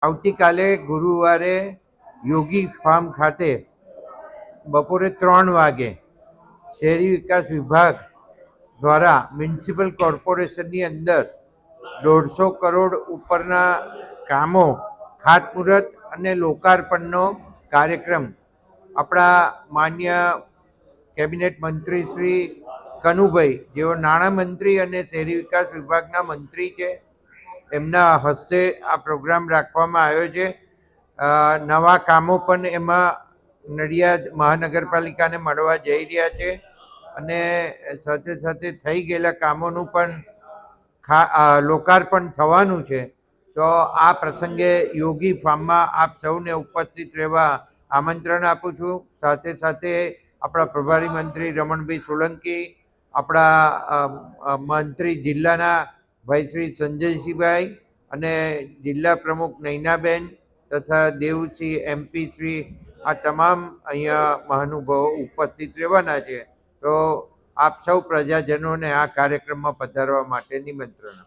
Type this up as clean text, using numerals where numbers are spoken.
આવતીકાલે ગુરુવારે યોગી ફાર્મ ખાતે બપોરે 3 વાગે શહેરી વિકાસ વિભાગ દ્વારા મ્યુનિસિપલ કોર્પોરેશનની અંદર 150 કરોડ ઉપરના કામો ખાતમુહૂર્ત અને લોકાર્પણનો કાર્યક્રમ આપણા માન્ય કેબિનેટ મંત્રી શ્રી કનુભાઈ, જેઓ નાણામંત્રી અને શહેરી વિકાસ વિભાગના મંત્રી છે, એમના હસ્તે આ પ્રોગ્રામ રાખવામાં આવ્યો છે. નવા કામો પણ એમાં નડિયાદ મહાનગરપાલિકાને મળવા જઈ રહ્યા છે અને સાથે સાથે થઈ ગયેલા કામોનું પણ લોકાર્પણ થવાનું છે. તો આ પ્રસંગે યોગી ફાર્મમાં આપ સૌને ઉપસ્થિત રહેવા આમંત્રણ આપું છું. સાથે સાથે આપણા પ્રભારી મંત્રી રમણભાઈ સોલંકી, આપણા મંત્રી જિલ્લાના ભાઈ શ્રી સંજયસિંહભાઈ અને જિલ્લા પ્રમુખ નૈનાબેન તથા દેવસિંહ MP શ્રી, આ તમામ અહીંયા મહાનુભાવો ઉપસ્થિત રહેવાના છે. તો આપ સૌ પ્રજાજનોને આ કાર્યક્રમમાં પધારવા માટે નિમંત્રણ.